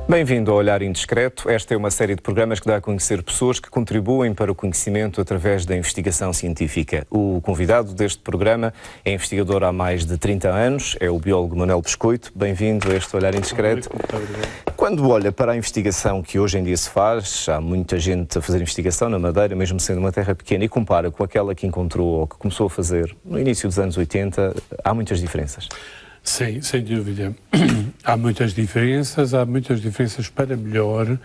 Bem-vindo ao Olhar Indiscreto. Esta é uma série de programas que dá a conhecer pessoas que contribuem para o conhecimento através da investigação científica. O convidado deste programa é investigador há mais de 30 anos, é o biólogo Manuel Biscoito. Bem-vindo a este Olhar Indiscreto. Quando olha para a investigação que hoje em dia se faz, há muita gente a fazer investigação na Madeira, mesmo sendo uma terra pequena, e compara com aquela que encontrou ou que começou a fazer no início dos anos 80, há muitas diferenças. Sim, sem dúvida. Há muitas diferenças para melhor,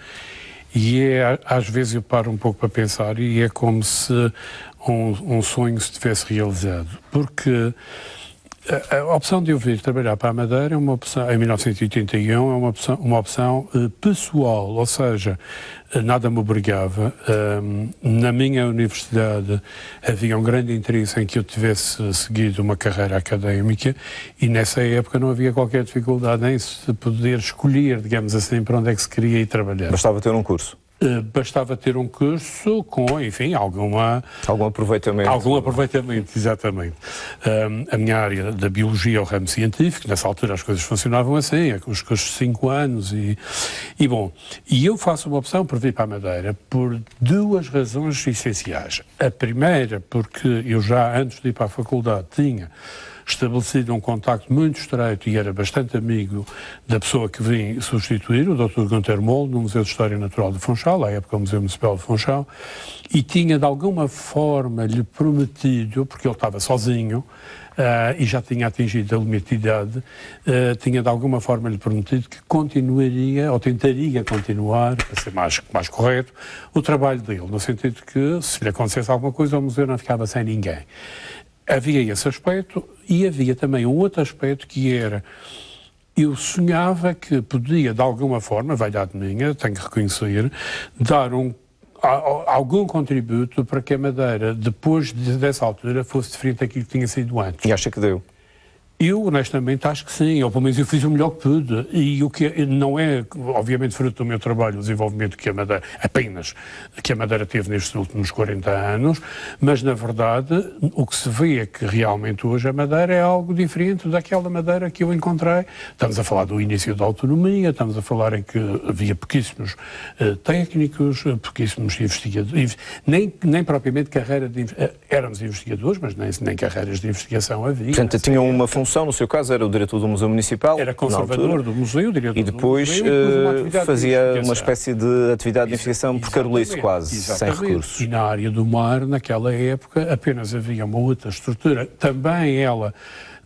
e às vezes eu paro um pouco para pensar e é como se um sonho se tivesse realizado, porque a opção de eu vir trabalhar para a Madeira é uma opção, em 1981, é uma opção pessoal, ou seja, nada me obrigava. Na minha universidade havia um grande interesse em que eu tivesse seguido uma carreira académica e nessa época não havia qualquer dificuldade em se poder escolher, digamos assim, para onde é que se queria ir trabalhar. Bastava ter um curso. Bastava ter um curso com, enfim, algum aproveitamento. Algum aproveitamento, exatamente. A minha área da biologia é o ramo científico, nessa altura as coisas funcionavam assim, com os cursos de 5 anos e eu faço uma opção por vir para a Madeira por duas razões essenciais. A primeira, porque eu já antes de ir para a faculdade tinha estabelecido um contacto muito estreito e era bastante amigo da pessoa que vim substituir, o Dr. Gunter Moll, no Museu de História Natural de Funchal, à época o Museu Municipal de Funchal, e tinha de alguma forma lhe prometido, porque ele estava sozinho e já tinha atingido a limite de idade, tinha de alguma forma lhe prometido que continuaria, ou tentaria continuar, para ser mais correto, o trabalho dele, no sentido que se lhe acontecesse alguma coisa o museu não ficava sem ninguém. Havia esse aspecto e havia também um outro aspecto que era, eu sonhava que podia, de alguma forma, vaidade minha, tenho que reconhecer, dar algum contributo para que a Madeira, depois dessa altura, fosse diferente daquilo que tinha sido antes. E acha que deu? Eu, honestamente, acho que sim, ou pelo menos eu fiz o melhor que pude, e o que não é, obviamente, fruto do meu trabalho, o desenvolvimento que a Madeira, apenas, que a Madeira teve nestes últimos 40 anos, mas, na verdade, o que se vê é que realmente hoje a Madeira é algo diferente daquela Madeira que eu encontrei. Estamos a falar do início da autonomia, estamos a falar em que havia pouquíssimos técnicos, pouquíssimos investigadores, nem propriamente éramos investigadores, mas nem carreiras de investigação havia. Portanto, tinham uma função. No seu caso, era o diretor do Museu Municipal. Era conservador do museu, diretor e depois do museu, fazia uma espécie de atividade de investigação por carolice, quase, sem recursos. E na área do mar, naquela época, apenas havia uma outra estrutura, também ela,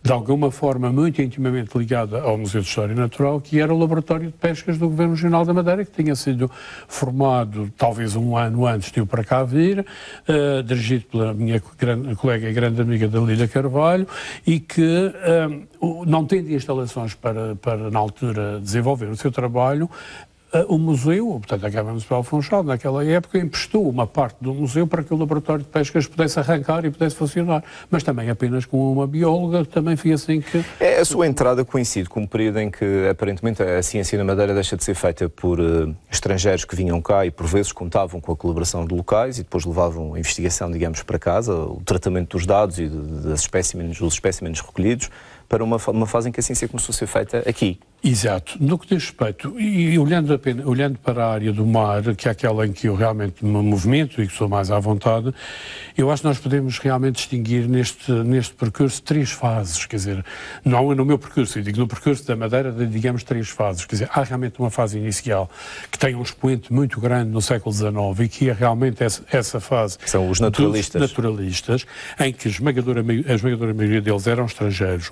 de alguma forma, muito intimamente ligada ao Museu de História Natural, que era o Laboratório de Pescas do Governo Regional da Madeira, que tinha sido formado talvez um ano antes de eu para cá vir, dirigido pela minha colega e grande amiga Dalila Carvalho, e que, não tendo instalações para na altura, desenvolver o seu trabalho, o museu, portanto a Câmara Municipal de Funchal, naquela época, emprestou uma parte do museu para que o laboratório de pescas pudesse arrancar e pudesse funcionar, mas também apenas com uma bióloga, também foi assim que... A sua entrada coincide com um período em que, aparentemente, a ciência na Madeira deixa de ser feita por estrangeiros que vinham cá e, por vezes, contavam com a colaboração de locais e depois levavam a investigação, digamos, para casa, o tratamento dos dados e dos espécimenes recolhidos, para uma fase em que a ciência começou a ser feita aqui. Exato. No que diz respeito, e olhando para a área do mar, que é aquela em que eu realmente me movimento e que sou mais à vontade, eu acho que nós podemos realmente distinguir neste percurso 3 fases, quer dizer, não no meu percurso, eu digo no percurso da Madeira, digamos 3 fases, quer dizer, há realmente uma fase inicial que tem um expoente muito grande no século XIX e que é realmente essa fase... São os naturalistas. Em que a esmagadora maioria deles eram estrangeiros,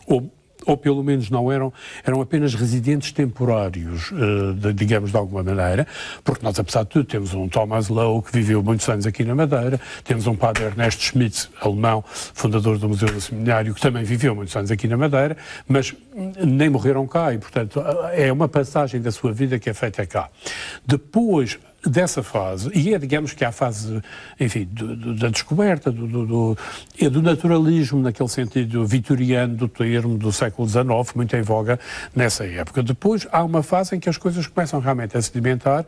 ou pelo menos não eram apenas residentes temporários, digamos de alguma maneira, porque nós, apesar de tudo, temos um Thomas Lowe que viveu muitos anos aqui na Madeira, temos um padre Ernesto Schmitz, alemão, fundador do Museu do Seminário, que também viveu muitos anos aqui na Madeira, mas nem morreram cá e, portanto, é uma passagem da sua vida que é feita cá. Depois dessa fase, e digamos que há a fase, enfim, da descoberta, do naturalismo, naquele sentido vitoriano do termo do século XIX, muito em voga nessa época. Depois há uma fase em que as coisas começam realmente a sedimentar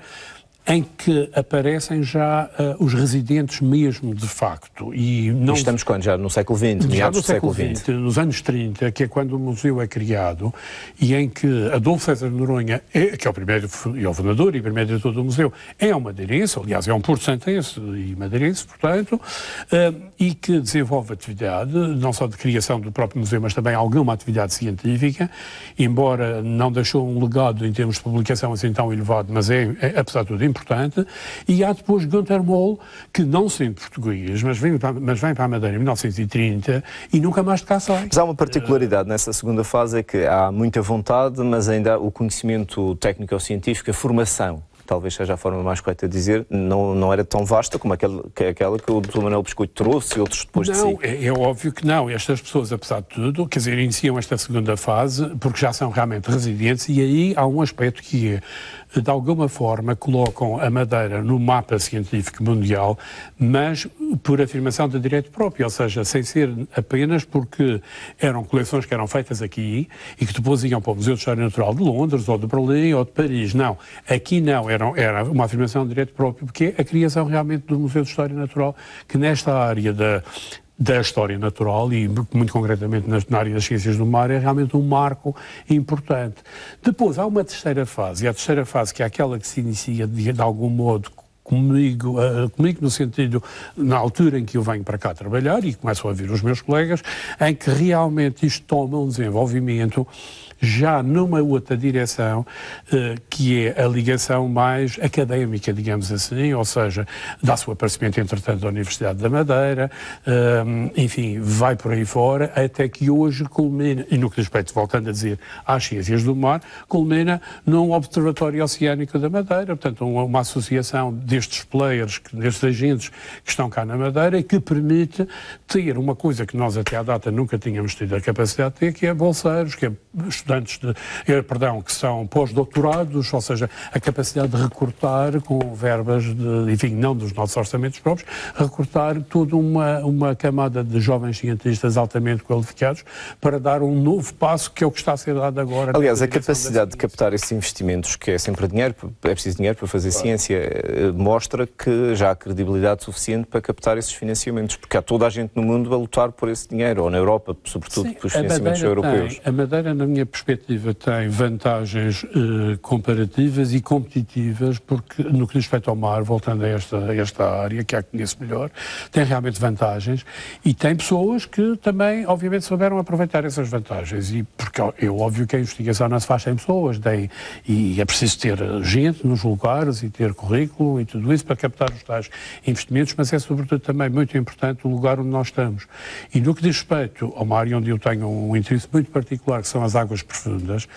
em que aparecem já os residentes mesmo, de facto. E estamos quando? Já no século XX, meados do século XX? Nos anos 30, que é quando o museu é criado, e em que Adolfo César Noronha, que é o primeiro o fundador e primeiro diretor do museu, é um madeirense, aliás, é um porto-santense e madeirense, portanto, e que desenvolve atividade, não só de criação do próprio museu, mas também alguma atividade científica, embora não deixou um legado em termos de publicação assim tão elevado, mas é apesar de tudo, importante. E há depois Günther Moll, que não sendo português, mas vem para a Madeira em 1930 e nunca mais de cá sai. Mas há uma particularidade nessa segunda fase, é que há muita vontade, mas ainda o conhecimento técnico-científico, a formação, talvez seja a forma mais correta de dizer, não era tão vasta como aquela que o Dr. Manuel Biscoito trouxe e outros depois de si. Não, é óbvio que não. Estas pessoas, apesar de tudo, quer dizer, iniciam esta segunda fase porque já são realmente residentes, e aí há um aspecto que é, de alguma forma, colocam a Madeira no mapa científico mundial, mas por afirmação de direito próprio, ou seja, sem ser apenas porque eram coleções que eram feitas aqui e que depois iam para o Museu de História Natural de Londres, ou de Berlim, ou de Paris. Não, aqui não, era uma afirmação de direito próprio, porque é a criação realmente do Museu de História Natural, que nesta área da história natural e muito concretamente na área das ciências do mar é realmente um marco importante. Depois há uma terceira fase, e a terceira fase que é aquela que se inicia de algum modo comigo no sentido, na altura em que eu venho para cá trabalhar e começo a ouvir os meus colegas, em que realmente isto toma um desenvolvimento já numa outra direção, que é a ligação mais académica, digamos assim, ou seja, dá-se o aparecimento, entretanto, da Universidade da Madeira, enfim, vai por aí fora, até que hoje culmina, e no que diz respeito, voltando a dizer, às ciências do mar, culmina num Observatório Oceânico da Madeira, portanto, uma associação destes players, destes agentes que estão cá na Madeira, e que permite ter uma coisa que nós até à data nunca tínhamos tido a capacidade de ter, que é bolseiros, que é estudantes que são pós-doutorados, ou seja, a capacidade de recortar com verbas, enfim, não dos nossos orçamentos próprios, recortar toda uma camada de jovens cientistas altamente qualificados para dar um novo passo, que é o que está a ser dado agora. Aliás, a capacidade de captar esses investimentos, que é sempre dinheiro, é preciso dinheiro para fazer ciência, mostra que já há credibilidade suficiente para captar esses financiamentos, porque há toda a gente no mundo a lutar por esse dinheiro, ou na Europa, sobretudo, pelos financiamentos europeus. A Madeira, na minha perspectiva, tem vantagens comparativas e competitivas, porque no que diz respeito ao mar, voltando a esta área, que a conheço melhor, tem realmente vantagens, e tem pessoas que também, obviamente, souberam aproveitar essas vantagens, e porque é óbvio que a investigação não se faz sem pessoas, e é preciso ter gente nos lugares, e ter currículo, e tudo isso, para captar os tais investimentos, mas é sobretudo também muito importante o lugar onde nós estamos. E no que diz respeito ao mar, onde eu tenho um interesse muito particular, que são as águas profundas,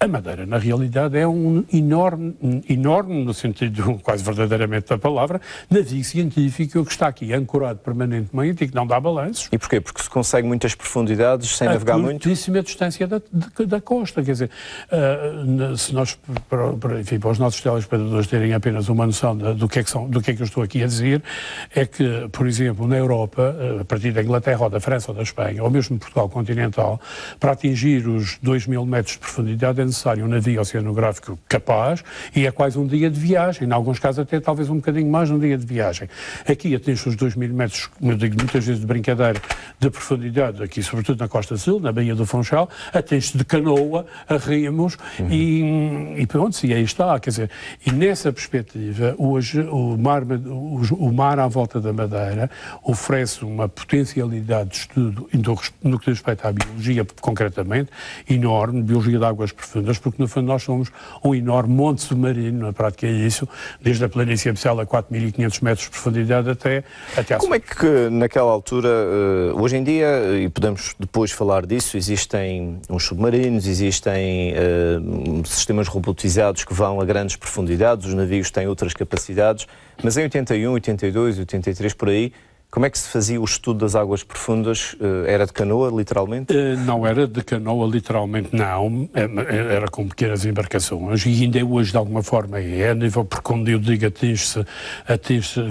a Madeira, na realidade, é um enorme, no sentido quase verdadeiramente da palavra, navio científico que está aqui ancorado permanentemente e que não dá balanços. E porquê? Porque se consegue muitas profundidades sem navegar muito? A curtíssima distância da costa, quer dizer, se nós, enfim, para os nossos telespectadores terem apenas uma noção do que é que eu estou aqui a dizer, é que, por exemplo, na Europa, a partir da Inglaterra ou da França ou da Espanha, ou mesmo Portugal continental, para atingir os 2.000 metros de profundidade é necessário um navio oceanográfico capaz, e é quase um dia de viagem, em alguns casos até talvez um bocadinho mais de um dia de viagem. Aqui atinge os 2.000 metros, como eu digo muitas vezes de brincadeira, de profundidade, aqui sobretudo na Costa Sul, na Baía do Funchal, atinge de canoa, a remos, e pronto, e aí está, quer dizer, e nessa perspectiva, hoje o mar à volta da Madeira oferece uma potencialidade de estudo no que diz respeito à biologia, concretamente, enorme, biologia de águas profundas, porque no fundo nós somos um enorme monte submarino, na prática é isso, desde a planície abissal a 4.500 metros de profundidade até à Como é que naquela altura, hoje em dia, e podemos depois falar disso, existem uns submarinos, existem sistemas robotizados que vão a grandes profundidades, os navios têm outras capacidades, mas em 81, 82, 83, por aí, Como é que se fazia o estudo das águas profundas? Era de canoa, literalmente? Não era de canoa, literalmente, não. Era com pequenas embarcações e ainda hoje, de alguma forma, é a nível, porque quando eu digo atinge-se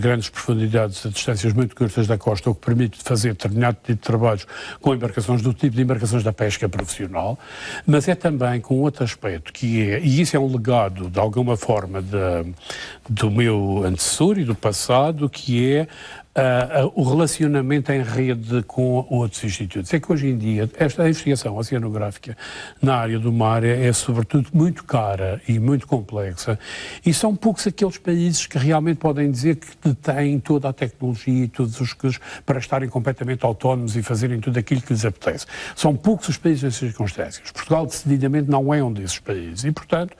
grandes profundidades a distâncias muito curtas da costa, o que permite fazer determinado tipo de trabalhos com embarcações do tipo de embarcações da pesca profissional, mas é também com outro aspecto, que é, e isso é um legado, de alguma forma, do meu antecessor e do passado, que é o relacionamento em rede com outros institutos. É que hoje em dia esta investigação oceanográfica na área do mar é sobretudo muito cara e muito complexa, e são poucos aqueles países que realmente podem dizer que têm toda a tecnologia e todos os recursos para estarem completamente autónomos e fazerem tudo aquilo que lhes apetece. São poucos os países nessas circunstâncias. Portugal decididamente não é um desses países e, portanto,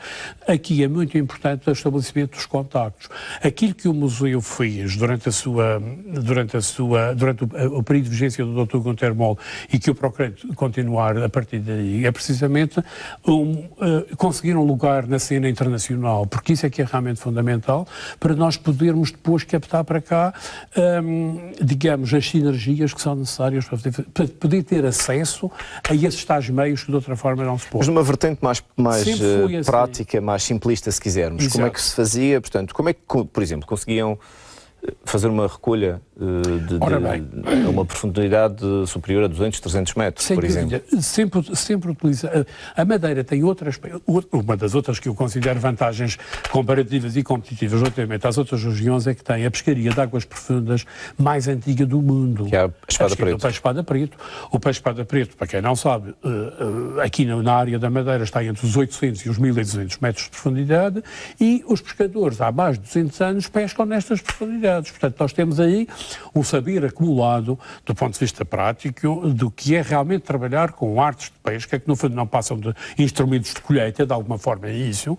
aqui é muito importante o estabelecimento dos contactos. Aquilo que o museu fez durante o período de vigência do Dr. Gunter Moll e que eu procurei continuar a partir daí, é precisamente conseguir um lugar na cena internacional, porque isso é que é realmente fundamental para nós podermos depois captar para cá, digamos, as sinergias que são necessárias para poder ter acesso a esses tais meios que de outra forma não se pode. Mas numa vertente mais prática, assim, mais simplista, se quisermos. Exato. Como é que se fazia? Portanto, como é que, por exemplo, conseguiam fazer uma recolha de uma profundidade superior a 200, 300 metros, sem por dúvida, exemplo? Sempre utiliza. A Madeira tem uma das outras que eu considero vantagens comparativas e competitivas relativamente às outras regiões é que tem a pescaria de águas profundas mais antiga do mundo. Que é a espada preta. O peixe-espada preto. O peixe-espada preto, para quem não sabe, aqui na área da Madeira está entre os 800 e os 1200 metros de profundidade e os pescadores há mais de 200 anos pescam nestas profundidades. Portanto, nós temos aí um saber acumulado do ponto de vista prático do que é realmente trabalhar com artes de pesca, que no fundo não passam de instrumentos de colheita, de alguma forma é isso,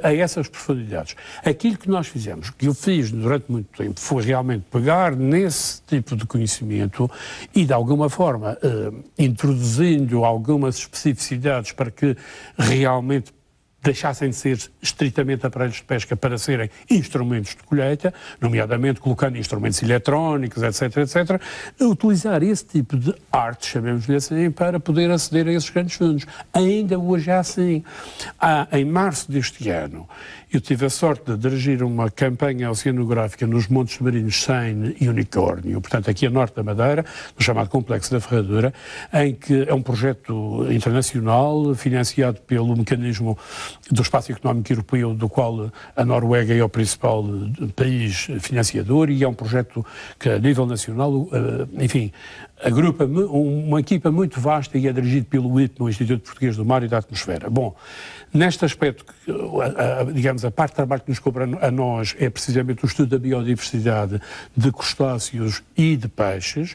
a essas profundidades. Aquilo que nós fizemos, que eu fiz durante muito tempo, foi realmente pegar nesse tipo de conhecimento e de alguma forma introduzindo algumas especificidades para que realmente deixassem de ser estritamente aparelhos de pesca para serem instrumentos de colheita, nomeadamente colocando instrumentos eletrónicos, etc., etc., utilizar esse tipo de arte, chamemos-lhe assim, para poder aceder a esses grandes fundos. Ainda hoje é assim. Em março deste ano, eu tive a sorte de dirigir uma campanha oceanográfica nos Montes Marinhos Seine e Unicórnio, portanto aqui a norte da Madeira, no chamado Complexo da Ferradura, em que é um projeto internacional financiado pelo mecanismo do Espaço Económico Europeu, do qual a Noruega é o principal país financiador, e é um projeto que a nível nacional, enfim, agrupa uma equipa muito vasta e é dirigido pelo IPMA, o Instituto Português do Mar e da Atmosfera. Bom, neste aspecto, digamos, a parte de trabalho que nos cobra a nós é precisamente o estudo da biodiversidade de crustáceos e de peixes,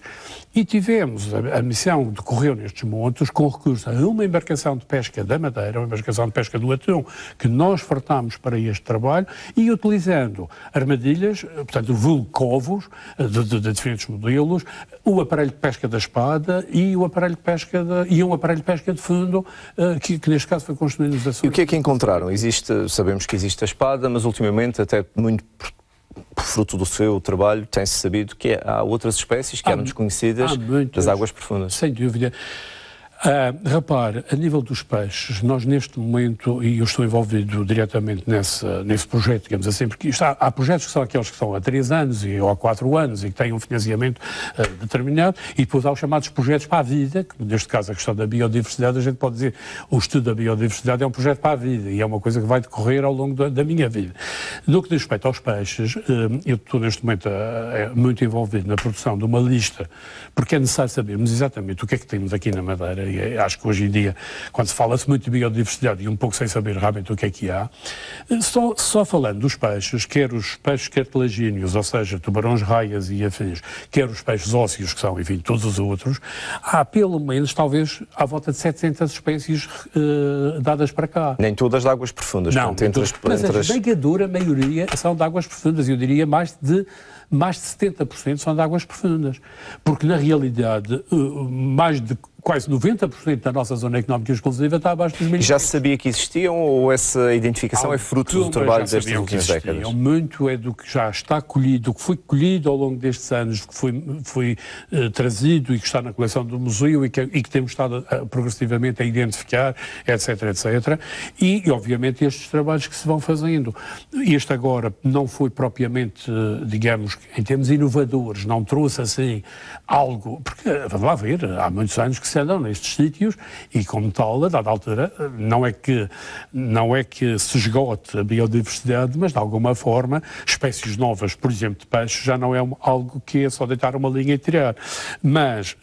e tivemos a missão que decorreu nestes montes com recurso a uma embarcação de pesca da Madeira, uma embarcação de pesca do atum, que nós fartámos para este trabalho, e utilizando armadilhas, portanto, vulcovos de diferentes modelos, o aparelho de pesca da espada e o aparelho de pesca um aparelho de pesca de fundo, que neste caso foi construído nos Açores. E o que é que encontraram? Sabemos que existe a espada, mas ultimamente, até muito por fruto do seu trabalho, tem-se sabido que há outras espécies que eram desconhecidas das águas profundas. Sem dúvida. Repare, a nível dos peixes, nós neste momento, e eu estou envolvido diretamente nesse projeto, digamos assim, porque há projetos que são aqueles que são há 3 anos ou há 4 anos e que têm um financiamento determinado, e depois há os chamados projetos para a vida, que neste caso a questão da biodiversidade, a gente pode dizer, o estudo da biodiversidade é um projeto para a vida e é uma coisa que vai decorrer ao longo da minha vida. No que diz respeito aos peixes, eu estou neste momento muito envolvido na produção de uma lista, porque é necessário sabermos exatamente o que é que temos aqui na Madeira. E acho que hoje em dia, quando se fala-se muito de biodiversidade e um pouco sem saber realmente o que há, só falando dos peixes, quer os peixes cartilagíneos, ou seja, tubarões, raias e afins, quer os peixes ósseos, que são, enfim, todos os outros, há pelo menos, talvez, à volta de 700 espécies dadas para cá. Nem todas de águas profundas. Não, mas a esmagadora maioria são de águas profundas, eu diria mais de 70% são de águas profundas, porque na realidade mais de quase 90% da nossa zona económica exclusiva está abaixo dos 1.500. Já se sabia que existiam ou essa identificação é fruto do trabalho destas últimas décadas? Muito é do que já está colhido, do que foi colhido ao longo destes anos, do que foi trazido e que está na coleção do museu e que temos estado progressivamente a identificar, etc, etc. E, obviamente, estes trabalhos que se vão fazendo. Este agora não foi propriamente, digamos, em termos inovadores, não trouxe assim algo, porque, vamos lá ver, há muitos anos que se andam nestes sítios e, como tal, a dada altura, não é que se esgote a biodiversidade, mas, de alguma forma, espécies novas, por exemplo, de peixe, já não é algo que é só deitar uma linha e tirar. Mas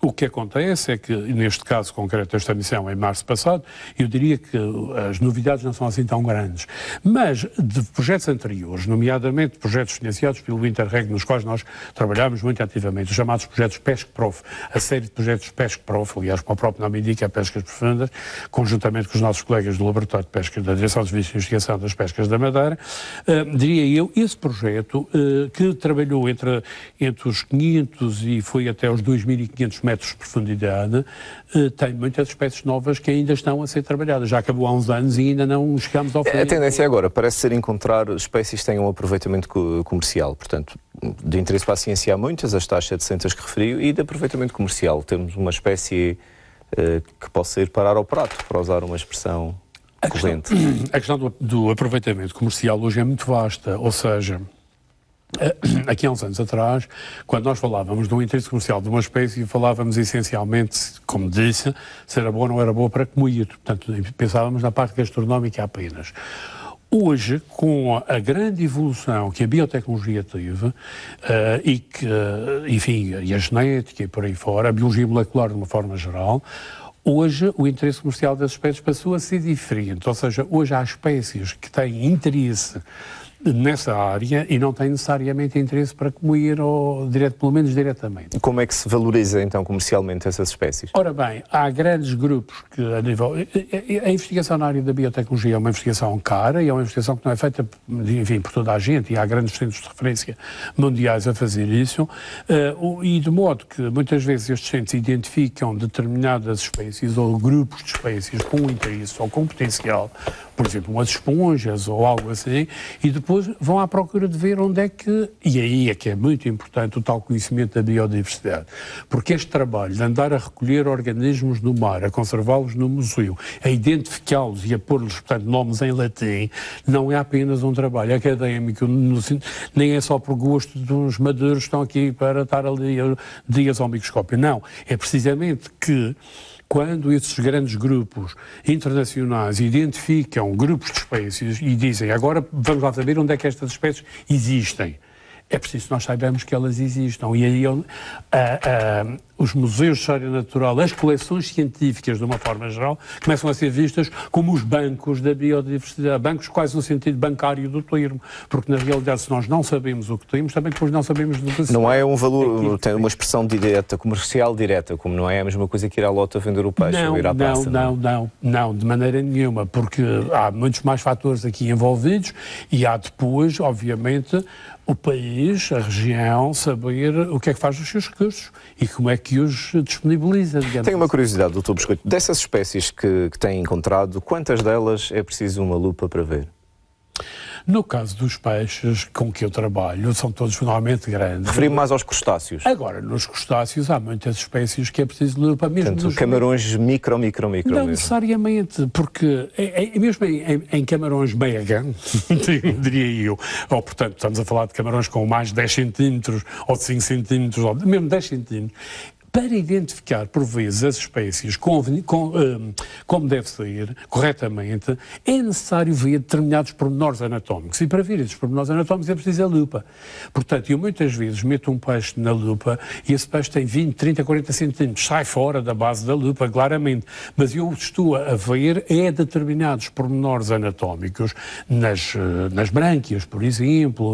o que acontece é que, neste caso concreto desta missão, em março passado, eu diria que as novidades não são assim tão grandes. Mas de projetos anteriores, nomeadamente projetos financiados pelo Interreg, nos quais nós trabalhámos muito ativamente, os chamados projetos PESC-PROF, a série de projetos PESC-PROF, aliás, como o próprio nome indica, pescas profundas, conjuntamente com os nossos colegas do Laboratório de Pesca da Direção de Serviços de Investigação das Pescas da Madeira, diria eu, esse projeto que trabalhou entre os 500 e foi até os 2.500 metros de profundidade, tem muitas espécies novas que ainda estão a ser trabalhadas. Já acabou há uns anos e ainda não chegamos ao fim. A tendência agora parece ser encontrar espécies que tenham um aproveitamento comercial. Portanto, de interesse para a ciência há muitas, as tais 700 que referiu, e de aproveitamento comercial. Temos uma espécie que possa ir parar ao prato, para usar uma expressão corrente. A questão do aproveitamento comercial hoje é muito vasta, ou seja, aqui há uns anos atrás, quando nós falávamos de um interesse comercial de uma espécie, falávamos essencialmente, como disse, se era boa ou não era boa para comer. Portanto, pensávamos na parte gastronómica apenas. Hoje, com a grande evolução que a biotecnologia teve e que, enfim, e a genética e por aí fora, a biologia molecular de uma forma geral, hoje o interesse comercial das espécies passou a ser diferente. Ou seja, hoje há espécies que têm interesse nessa área e não têm necessariamente interesse para comer, ou pelo menos diretamente. Como é que se valoriza, então, comercialmente essas espécies? Ora bem, há grandes grupos que, a nível... A investigação na área da biotecnologia é uma investigação cara e é uma investigação que não é feita, enfim, por toda a gente, e há grandes centros de referência mundiais a fazer isso, e de modo que, muitas vezes, estes centros identificam determinadas espécies ou grupos de espécies com interesse ou com potencial, por exemplo, umas esponjas ou algo assim, e depois vão à procura de ver onde é que... E aí é que é muito importante o tal conhecimento da biodiversidade. Porque este trabalho de andar a recolher organismos no mar, a conservá-los no museu, a identificá-los e a pôr-lhes, portanto, nomes em latim, não é apenas um trabalho académico, nem é só por gosto de uns madeiros que estão aqui para estar ali dias ao microscópio. Não, é precisamente que quando esses grandes grupos internacionais identificam grupos de espécies e dizem agora vamos lá saber onde é que estas espécies existem, é preciso que nós saibamos que elas existam. E aí os museus de história natural, as coleções científicas, de uma forma geral, começam a ser vistas como os bancos da biodiversidade. Bancos quase no sentido bancário do termo, porque na realidade se nós não sabemos o que temos, também depois não sabemos do que se... Não é um valor, tem uma expressão direta, comercial direta, como não é a mesma coisa que ir à lota vender o peixe ou ir à praça. Não, de maneira nenhuma, porque há muitos mais fatores aqui envolvidos e há depois, obviamente, o país, a região, saber o que é que faz dos seus recursos e como é que os disponibiliza. Tenho uma curiosidade, Dr. Biscoito. Dessas espécies que têm encontrado, quantas delas é preciso uma lupa para ver? No caso dos peixes com que eu trabalho, são todos normalmente grandes. Referi-me mais aos crustáceos. Agora, nos crustáceos há muitas espécies que é preciso lupa mesmo. Portanto, camarões micro Não mesmo. necessariamente, porque mesmo em camarões mega, diria eu, ou portanto estamos a falar de camarões com mais de 10 centímetros, ou de 5 centímetros, ou mesmo 10 centímetros, para identificar, por vezes, as espécies como deve ser, corretamente, é necessário ver determinados pormenores anatómicos. E para ver esses pormenores anatómicos é preciso a lupa. Portanto, eu muitas vezes meto um peixe na lupa e esse peixe tem 20, 30, 40 centímetros. Sai fora da base da lupa, claramente. Mas eu estou a ver determinados pormenores anatómicos nas brânquias, por exemplo,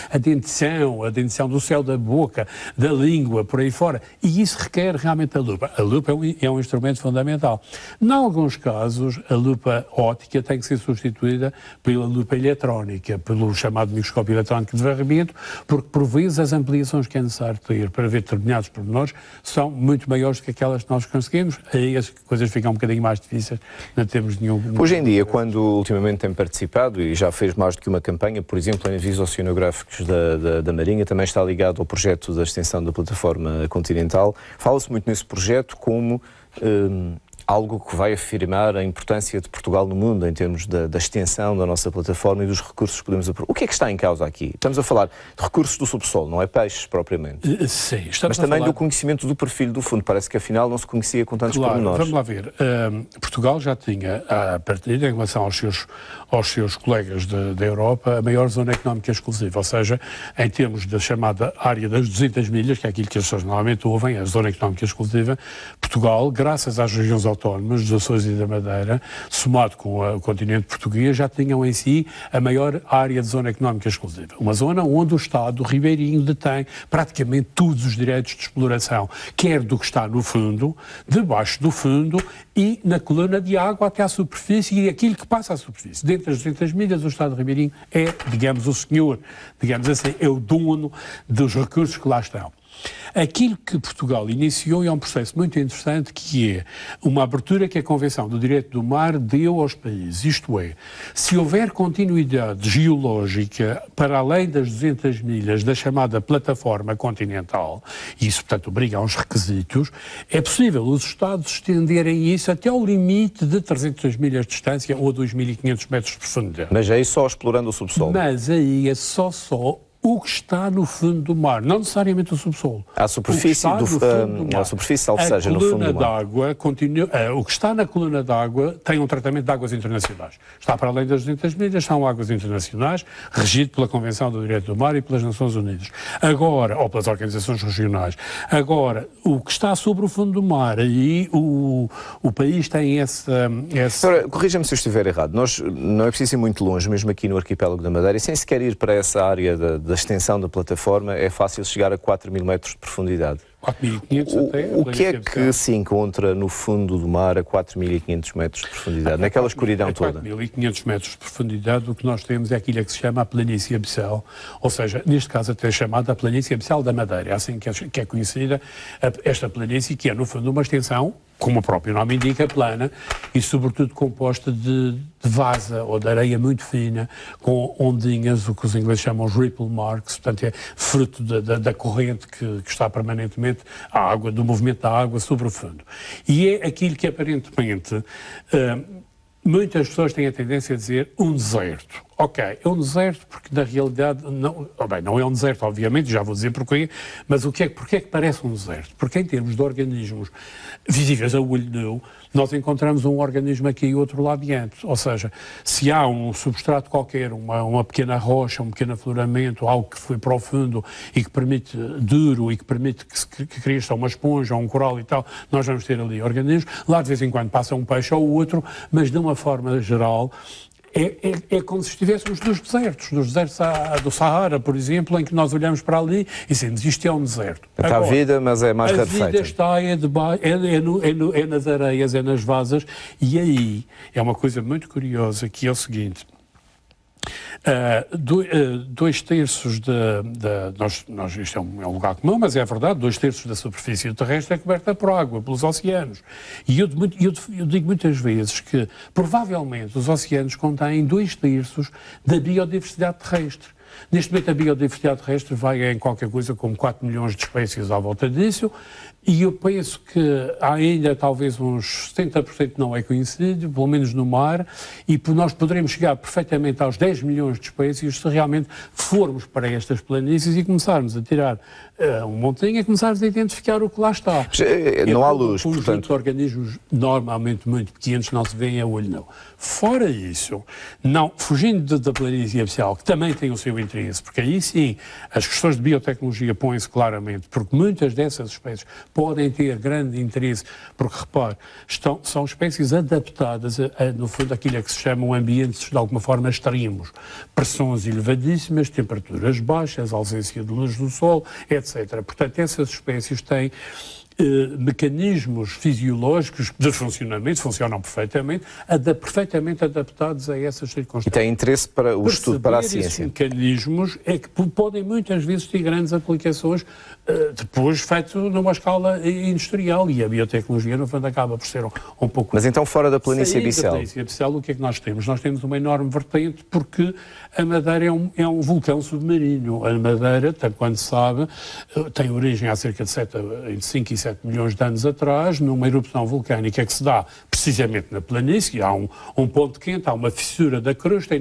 a dentição do céu da boca, da língua, por aí fora. E E isso requer realmente a lupa. A lupa é um instrumento fundamental. Em alguns casos, a lupa óptica tem que ser substituída pela lupa eletrónica, pelo chamado microscópio eletrónico de varrimento, porque por vezes as ampliações que é necessário ter para ver determinados pormenores são muito maiores do que aquelas que nós conseguimos. Aí as coisas ficam um bocadinho mais difíceis, não temos nenhum... Hoje em dia, quando ultimamente tem participado, e já fez mais do que uma campanha, por exemplo, em avisos oceanográficos da Marinha, também está ligado ao projeto da extensão da plataforma continental. Fala-se muito nesse projeto como algo que vai afirmar a importância de Portugal no mundo em termos da extensão da nossa plataforma e dos recursos que podemos aproveitar. O que é que está em causa aqui? Estamos a falar de recursos do subsolo, não é peixes propriamente. Sim, mas também do conhecimento do perfil do fundo. Parece que afinal não se conhecia com tantos pormenores. Vamos lá ver. Portugal já tinha, a partir em relação aos seus colegas da Europa, a maior zona económica exclusiva, ou seja, em termos da chamada área das 200 milhas, que é aquilo que as pessoas normalmente ouvem, a zona económica exclusiva, Portugal, graças às regiões autónomas dos Açores e da Madeira, somado com o continente português, já tinham em si a maior área de zona económica exclusiva. Uma zona onde o Estado ribeirinho detém praticamente todos os direitos de exploração, quer do que está no fundo, debaixo do fundo e na coluna de água até à superfície e aquilo que passa à superfície. Dentro das 200 milhas, o Estado ribeirinho é, digamos, o senhor, digamos assim, é o dono dos recursos que lá estão. Aquilo que Portugal iniciou é um processo muito interessante, que é uma abertura que a Convenção do Direito do Mar deu aos países. Isto é, se houver continuidade geológica para além das 200 milhas da chamada plataforma continental, e isso, portanto, obriga a uns requisitos, é possível os Estados estenderem isso até ao limite de 300 milhas de distância ou 2.500 metros de profundidade. Mas aí só explorando o subsolo? Mas aí é só o que está no fundo do mar, não necessariamente o subsolo. A superfície, a superfície, ou seja, no fundo do mar. O que está na coluna d'água tem um tratamento de águas internacionais. Está para além das 200 milhas, são águas internacionais, regido pela Convenção do Direito do Mar e pelas Nações Unidas. Agora, ou pelas organizações regionais. Agora, o que está sobre o fundo do mar, aí o país tem essa... Agora, corrija-me se eu estiver errado. Nós não é preciso ir muito longe, mesmo aqui no arquipélago da Madeira, e sem sequer ir para essa área da extensão da plataforma, é fácil chegar a 4.000 metros de profundidade. 4.500 até. O que é que se encontra no fundo do mar a 4.500 metros de profundidade, naquela escuridão toda? 4.500 metros de profundidade, o que nós temos é aquilo que se chama a planície abissal, ou seja, neste caso até chamada a planície abissal da Madeira, é assim que é conhecida esta planície, que é no fundo uma extensão, como o próprio nome indica, plana, e sobretudo composta de vasa ou de areia muito fina, com ondinhas, o que os ingleses chamam os ripple marks, portanto é fruto da corrente que está permanentemente a água, do movimento da água sobre o fundo. E é aquilo que aparentemente muitas pessoas têm a tendência a dizer um deserto. Ok, é um deserto porque na realidade não é um deserto, obviamente, já vou dizer porquê, mas porquê é que parece um deserto? Porque em termos de organismos visíveis a olho nu, nós encontramos um organismo aqui e outro lá adiante. Ou seja, se há um substrato qualquer, uma pequena rocha, um pequeno afloramento, algo que foi profundo e que permite duro e que permite que cresça uma esponja ou um coral e tal, nós vamos ter ali organismos. Lá de vez em quando passa um peixe ou outro, mas de uma forma geral é como se estivéssemos nos desertos do Sahara, por exemplo, em que nós olhamos para ali e dizemos, isto é um deserto. Está a vida, mas é mais rarefeita. A vida está é nas areias, é nas vasas, e aí é uma coisa muito curiosa, que é o seguinte... 2/3 isto é um lugar comum, mas é verdade, 2/3 da superfície terrestre é coberta por água, pelos oceanos. E eu digo muitas vezes que, provavelmente, os oceanos contêm 2/3 da biodiversidade terrestre. Neste momento, a biodiversidade terrestre vai em qualquer coisa como 4 milhões de espécies à volta disso, e eu penso que há ainda talvez uns 70% não é conhecido, pelo menos no mar, e nós poderemos chegar perfeitamente aos 10 milhões de espécies se realmente formos para estas planícies e começarmos a tirar um montinho e começarmos a identificar o que lá está. Não há luz, portanto... Um conjunto de organismos normalmente muito pequenos não se vêem a olho não. Fora isso, fugindo da planície abissal, que também tem o seu interesse, porque aí sim as questões de biotecnologia põem-se claramente, porque muitas dessas espécies podem ter grande interesse, porque, repare, são espécies adaptadas, no fundo, àquilo que se chamam ambientes, de alguma forma, extremos. Pressões elevadíssimas, temperaturas baixas, ausência de luz do sol, etc. Portanto, essas espécies têm mecanismos fisiológicos de funcionamento, funcionam perfeitamente, perfeitamente adaptados a essas circunstâncias. E tem interesse para o estudo, para a ciência. Esses mecanismos é que podem muitas vezes ter grandes aplicações depois feito numa escala industrial, e a biotecnologia, no fundo, acaba por ser um pouco... Mas então, fora da planície abissal? Da planície abissal, o que é que nós temos? Nós temos uma enorme vertente, porque a Madeira é um vulcão submarino. A Madeira, quando se sabe, tem origem há cerca de 5 e 7 milhões de anos atrás, numa erupção vulcânica que se dá precisamente na planície. Há um ponto quente, há uma fissura da crosta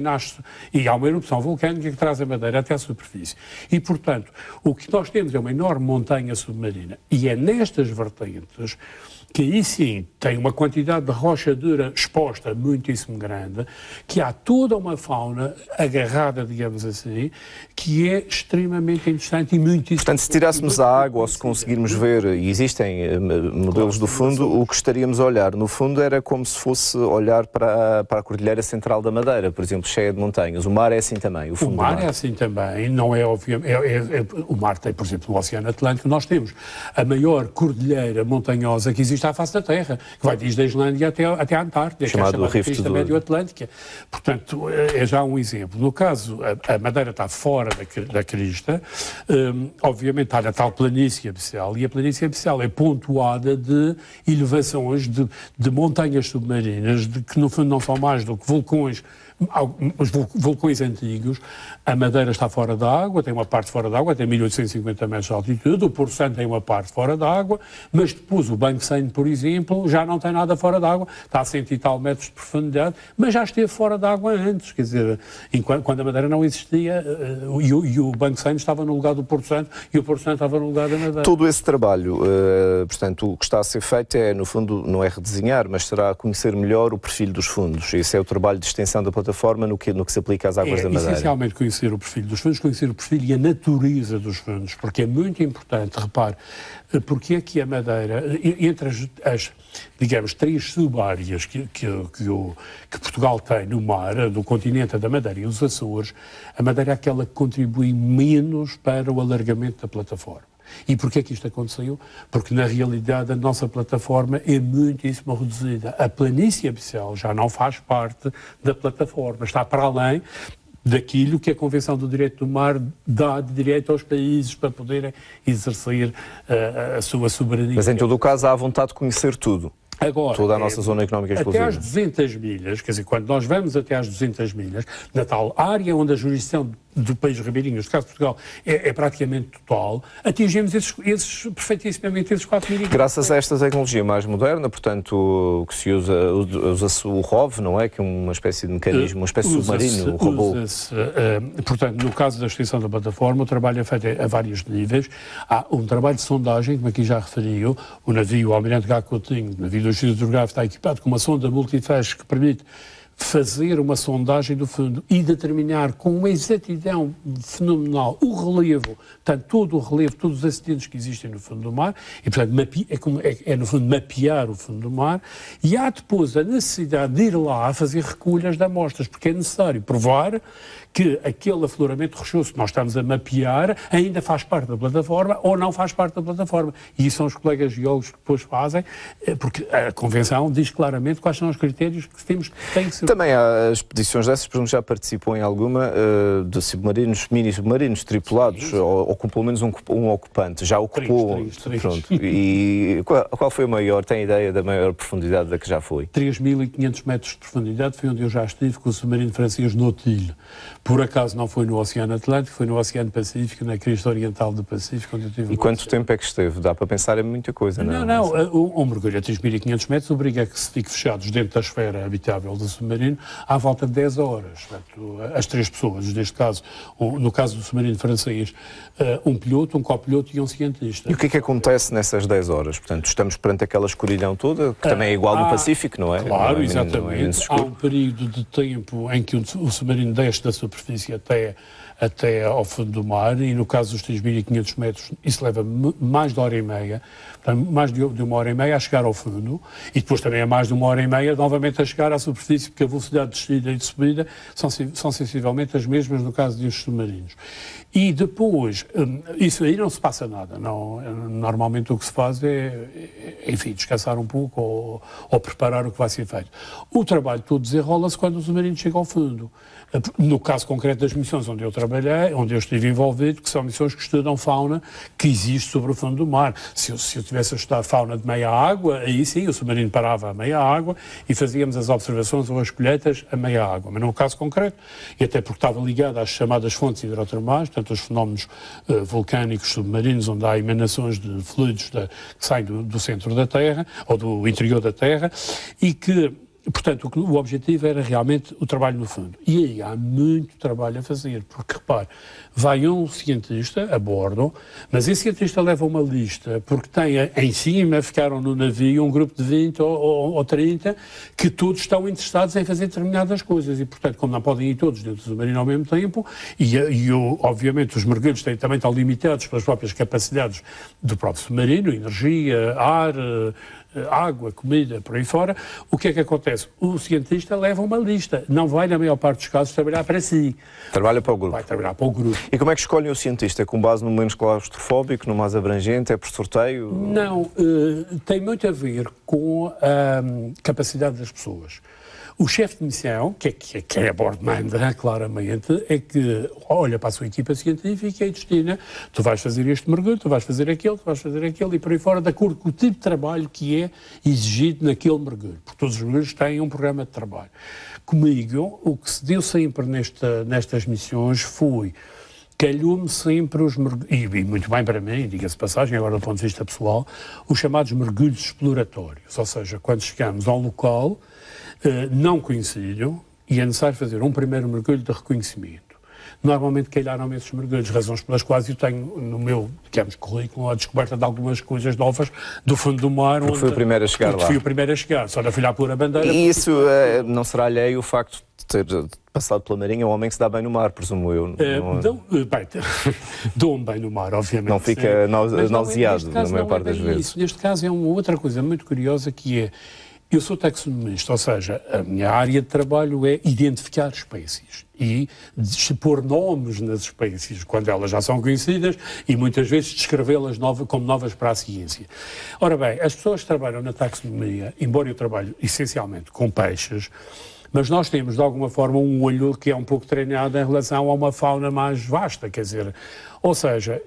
e há uma erupção vulcânica que traz a Madeira até à superfície. E, portanto, o que nós temos é uma enorme montanha submarina. E é nestas vertentes que aí sim tem uma quantidade de rocha dura exposta muitíssimo grande, que há toda uma fauna agarrada, digamos assim, que é extremamente interessante e muitíssimo... Portanto, se tirássemos a água ou se conseguirmos ver, e existem modelos do fundo, o que estaríamos a olhar, no fundo, era como se fosse olhar para a Cordilheira Central da Madeira, por exemplo, cheia de montanhas. O mar é assim também, o fundo do mar. É assim também, não é obviamente... o mar tem, por exemplo, no Oceano Atlântico, nós temos a maior cordilheira montanhosa que existe à face da Terra, que vai desde a Islândia até a Antártida, chamado que é a Rift do Médio-Atlântica. Portanto, é já um exemplo. No caso, a Madeira está fora da crista, obviamente está na tal planície abissal, e a planície abissal é pontuada de elevações de montanhas submarinas, que no fundo não são mais do que vulcões. Os vulcões antigos. A Madeira está fora da água, tem uma parte fora da água, tem 1850 metros de altitude, o Porto Santo tem uma parte fora da água, mas depois o Banco Santo, por exemplo, já não tem nada fora da água, está a 100 e tal metros de profundidade, mas já esteve fora da água antes, quer dizer, quando a Madeira não existia, e o Banco Santo estava no lugar do Porto Santo, e o Porto Santo estava no lugar da Madeira. Todo esse trabalho, portanto, o que está a ser feito é, no fundo, não é redesenhar, mas será conhecer melhor o perfil dos fundos. Esse é o trabalho de extensão da plataforma no que se aplica às águas da Madeira. Essencialmente conhecer o perfil dos fundos, conhecer o perfil e a natureza dos fundos, porque é muito importante, repare, porque é que a Madeira, entre as digamos, 3 sub-áreas que Portugal tem no mar, do continente da Madeira e os Açores, a Madeira é aquela que contribui menos para o alargamento da plataforma. E porquê que isto aconteceu? Porque, na realidade, a nossa plataforma é muitíssimo reduzida. A planície abissal já não faz parte da plataforma, está para além daquilo que a Convenção do Direito do Mar dá de direito aos países para poderem exercer a sua soberania. Mas, em todo o caso, há a vontade de conhecer tudo. Agora, toda a nossa zona económica exclusiva. Até às 200 milhas, quer dizer, quando nós vamos até às 200 milhas, na tal área onde a jurisdição do país ribeirinho, no caso de Portugal, é praticamente total, atingimos perfeitíssimamente esses 4 mil. Graças a esta tecnologia mais moderna, portanto, o que se usa-se o ROV, não é? Que é uma espécie de mecanismo, uma espécie de submarino, um robô. Portanto, no caso da extensão da plataforma, o trabalho é feito a vários níveis. Há um trabalho de sondagem, como aqui já referiu, o navio Almirante Gá Coutinho, o navio do Instituto Hidrográfico, está equipado com uma sonda multifaz que permite fazer uma sondagem do fundo e determinar com uma exatidão fenomenal o relevo, portanto, todo o relevo, todos os acidentes que existem no fundo do mar, e, portanto, no fundo, mapear o fundo do mar, e há depois a necessidade de ir lá fazer recolhas de amostras, porque é necessário provar que aquele afloramento rochoso que nós estamos a mapear ainda faz parte da plataforma ou não faz parte da plataforma. E isso são os colegas geólogos que depois fazem, porque a Convenção diz claramente quais são os critérios que têm que ser... Também há expedições dessas, por exemplo, já participou em alguma de submarinos, mini-submarinos tripulados, ou com pelo menos um ocupante. Já ocupou... Três. Pronto. E qual foi a maior? Tem ideia da maior profundidade da que já foi? 3.500 metros de profundidade foi onde eu já estive com o submarino francês Nautilus. Por acaso não foi no Oceano Atlântico, foi no Oceano Pacífico, na crista oriental do Pacífico, onde eu tive... E quanto tempo é que esteve? Dá para pensar em muita coisa, não? Não. Um mergulho a 3.500 metros obriga a que se fique fechados dentro da esfera habitável do submarino à volta de 10 horas. Portanto, as 3 pessoas, neste caso, no caso do submarino francês, um piloto, um copiloto e um cientista. E o que é que acontece nessas 10 horas? Portanto, estamos perante aquela escuridão toda, que também é igual no Pacífico, não é? Claro, exatamente. Há um período de tempo em que o submarino desce da superfície até até ao fundo do mar, e no caso dos 3.500 metros isso leva mais de hora e meia, portanto, mais de 1h30 a chegar ao fundo, e depois também é mais de 1h30 novamente a chegar à superfície, porque a velocidade de descida e de subida são sensivelmente as mesmas no caso dos submarinos. E depois, isso aí não se passa nada, não, normalmente o que se faz enfim, descansar um pouco ou preparar o que vai ser feito. O trabalho todo desenrola-se quando o submarino chega ao fundo. No caso concreto das missões onde eu trabalhei, onde eu estive envolvido, que são missões que estudam fauna que existe sobre o fundo do mar. Se eu tivesse a estudar fauna de meia água, aí sim o submarino parava a meia água e fazíamos as observações ou as colheitas a meia água. Mas no caso concreto, e até porque estava ligado às chamadas fontes hidrotermais, portanto os fenómenos vulcânicos submarinos, onde há emanações de fluidos que saem do centro da Terra, ou do interior da Terra, e que, portanto, o objetivo era realmente o trabalho no fundo. E aí há muito trabalho a fazer, porque, repare, vai um cientista a bordo, mas esse cientista leva uma lista, porque tem em cima, ficaram no navio, um grupo de 20 ou 30, que todos estão interessados em fazer determinadas coisas. E, portanto, como não podem ir todos dentro do submarino ao mesmo tempo, obviamente os mergulhos também estão limitados pelas próprias capacidades do próprio submarino, energia, ar, água, comida, por aí fora, o que é que acontece? O cientista leva uma lista, não vai, na maior parte dos casos, trabalhar para si. Trabalha para o grupo. Vai trabalhar para o grupo. E como é que escolhem o cientista? Com base no menos claustrofóbico, no mais abrangente? É por sorteio? Não, tem muito a ver com a capacidade das pessoas. O chefe de missão, que é a board manda, claramente, é que olha para a sua equipa científica e destina, tu vais fazer este mergulho, tu vais fazer aquele, e por aí fora, de acordo com o tipo de trabalho que é exigido naquele mergulho. Porque todos os mergulhos têm um programa de trabalho. Comigo, o que se deu sempre nestas missões foi: calhou-me sempre os mergulhos, e muito bem para mim, diga-se passagem, agora do ponto de vista pessoal, os chamados mergulhos exploratórios. Ou seja, quando chegamos ao local não conhecido e é necessário fazer um primeiro mergulho de reconhecimento. Normalmente calharam-me esses mergulhos, razões pelas quais eu tenho no meu, digamos, currículo a descoberta de algumas coisas novas do fundo do mar. Porque foi o primeiro a chegar lá. Fui o primeiro a chegar, só na filha a pôr a bandeira. E isso não será alheio o facto de ter passado pela Marinha, um homem que se dá bem no mar, presumo eu. Dou-me bem no mar, obviamente. Não fica nauseado na maior parte das vezes. Isso. Neste caso é uma outra coisa muito curiosa, que é: eu sou taxonomista, ou seja, a minha área de trabalho é identificar espécies e pôr nomes nas espécies, quando elas já são conhecidas, e muitas vezes descrevê-las como novas para a ciência. Ora bem, as pessoas que trabalham na taxonomia, embora eu trabalhe essencialmente com peixes, mas nós temos, de alguma forma, um olho que é um pouco treinado em relação a uma fauna mais vasta, quer dizer, ou seja,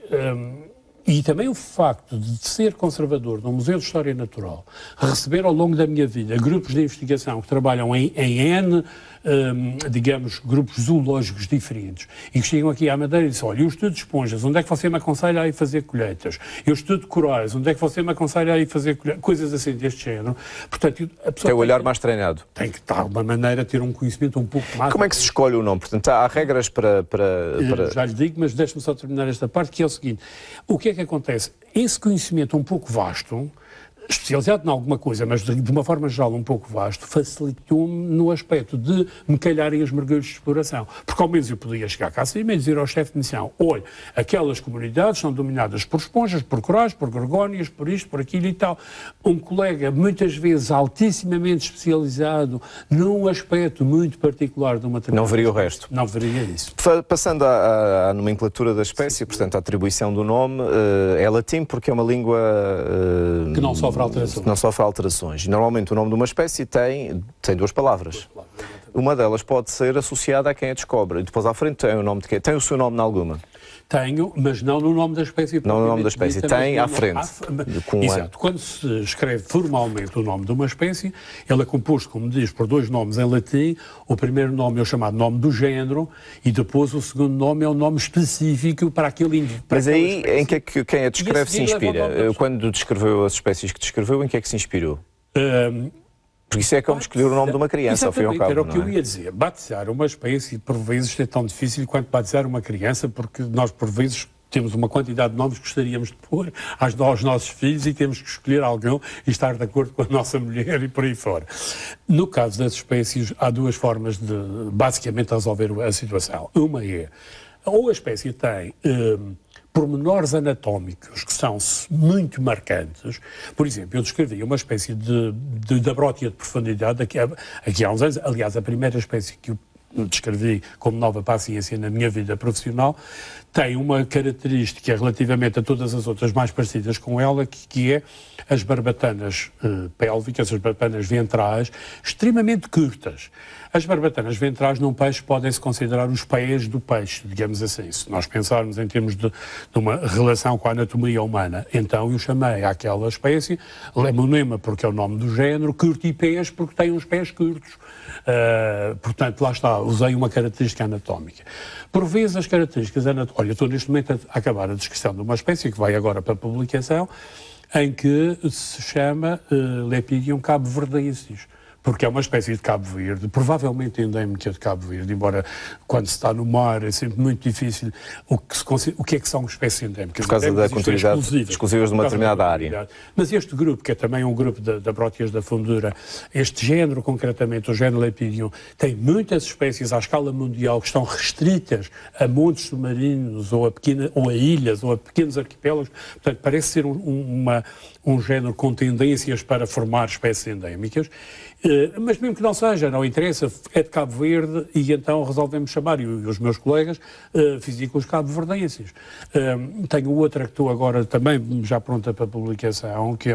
e também o facto de ser conservador no Museu de História Natural, receber ao longo da minha vida grupos de investigação que trabalham em N, digamos, grupos zoológicos diferentes, e que chegam aqui à Madeira e dizem: olha, eu estudo esponjas, onde é que você me aconselha a ir fazer colheitas? Eu estudo corais, onde é que você me aconselha a ir fazer colheitas? Coisas assim deste género. Portanto, a pessoa tem o olhar mais treinado. Tem que, de alguma maneira, ter um conhecimento um pouco mais... Como é que se escolhe o nome? Portanto, há regras para... Já lhe digo, mas deixe-me só terminar esta parte, que é o seguinte: o que é que acontece? Esse conhecimento um pouco vasto, especializado em alguma coisa, mas de uma forma geral um pouco vasto, facilitou-me no aspecto de me calharem os mergulhos de exploração. Porque ao menos eu podia chegar cá acima e dizer ao chefe de missão: olha, aquelas comunidades são dominadas por esponjas, por corais, por gorgónias, por isto, por aquilo e tal. Um colega, muitas vezes altissimamente especializado num aspecto muito particular de uma determinada... Não veria o resto. Não veria isso. Passando à nomenclatura da espécie, portanto, à atribuição do nome, é latim porque é uma língua... que não sofre alterações. Não sofre alterações. E normalmente o nome de uma espécie tem duas palavras. Uma delas pode ser associada a quem a descobre. E depois à frente tem o nome de quem? Tem o seu nome em alguma? Tenho, mas não no nome da espécie. Não no nome da espécie, tem à frente. Exato. Quando se escreve formalmente o nome de uma espécie, ele é composto, como diz, por dois nomes em latim. O primeiro nome é o chamado nome do género e depois o segundo nome é um nome específico para aquele indivíduo. Mas aí, espécie. Em que é que quem a descreve se inspira? Quando descreveu as espécies que descreveu, em que é que se inspirou? Porque isso é como escolher o nome de uma criança, ao fim e ao cabo. Era o que eu ia dizer. Batizar uma espécie, por vezes, é tão difícil quanto batizar uma criança, porque nós, por vezes, temos uma quantidade de nomes que gostaríamos de pôr aos nossos filhos e temos que escolher alguém e estar de acordo com a nossa mulher e por aí fora. No caso das espécies, há duas formas de, basicamente, resolver a situação. Uma é ou a espécie tem pormenores anatómicos que são muito marcantes. Por exemplo, eu descrevi uma espécie de abrótia de profundidade aqui há uns anos. Aliás, a primeira espécie que eu descrevi como nova para a ciência na minha vida profissional tem uma característica relativamente a todas as outras mais parecidas com ela, que é as barbatanas pélvicas, as barbatanas ventrais, extremamente curtas. As barbatanas ventrais num peixe podem-se considerar os pés do peixe, digamos assim. Se nós pensarmos em termos de uma relação com a anatomia humana, então eu chamei àquela espécie Lemonema, porque é o nome do género, curtipés, porque tem uns pés curtos. Portanto, lá está, usei uma característica anatómica. Por vezes as características anatómicas... Olha, estou neste momento a acabar a descrição de uma espécie que vai agora para a publicação, em que se chama Lepidium cabo-verdensis, porque é uma espécie de Cabo Verde, provavelmente endémica de Cabo Verde, embora quando se está no mar é sempre muito difícil o que é que são espécies endémicas. Por causa da continuidade exclusivas de uma determinada área. Mas este grupo, que é também um grupo de brótias da fundura, este género concretamente, o género Lepidium, tem muitas espécies à escala mundial que estão restritas a montes submarinos ou a ilhas ou a pequenos arquipélagos. Portanto, parece ser um género com tendências para formar espécies endémicas. Mas mesmo que não seja, não interessa, é de Cabo Verde e então resolvemos chamar, e os meus colegas, físicos cabo-verdenses. Tenho outra que estou agora também já pronta para publicação, que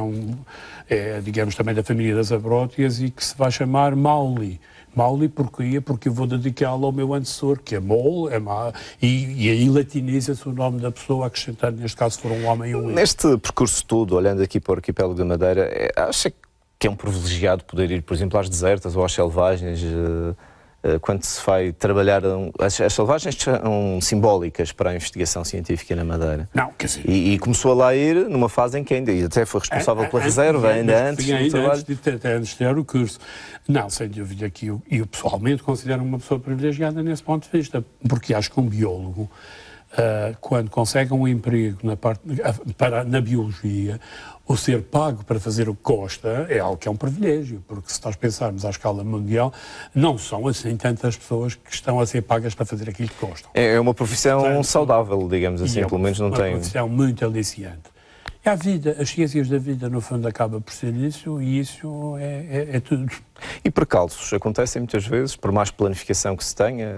é digamos, também da família das abrótias e que se vai chamar Mauli. Mauli porquê? Porque eu vou dedicá-lo ao meu antecessor, que é Mol, e aí latiniza-se o nome da pessoa, acrescentando, neste caso, se for um homem ou um... Neste percurso todo, olhando aqui para o arquipélago da Madeira, acha que é um privilegiado poder ir, por exemplo, às desertas ou às selvagens, quando se vai trabalhar... As selvagens são simbólicas para a investigação científica na Madeira. Não, quer dizer... E começou a lá ir numa fase em que ainda até foi responsável pela reserva, ainda antes do trabalho. Antes de ter o curso. Não, sem dúvida que eu pessoalmente considero uma pessoa privilegiada nesse ponto de vista, porque acho que um biólogo, quando consegue um emprego na biologia, o ser pago para fazer o que gosta é algo que é um privilégio, porque se nós pensarmos à escala mundial, não são assim tantas pessoas que estão a ser pagas para fazer aquilo que gostam. É uma profissão saudável, digamos assim, pelo menos não tem... É uma profissão muito aliciante. É a vida, as ciências da vida, no fundo, acaba por ser isso, e isso é tudo. E percalços acontecem muitas vezes, por mais planificação que se tenha,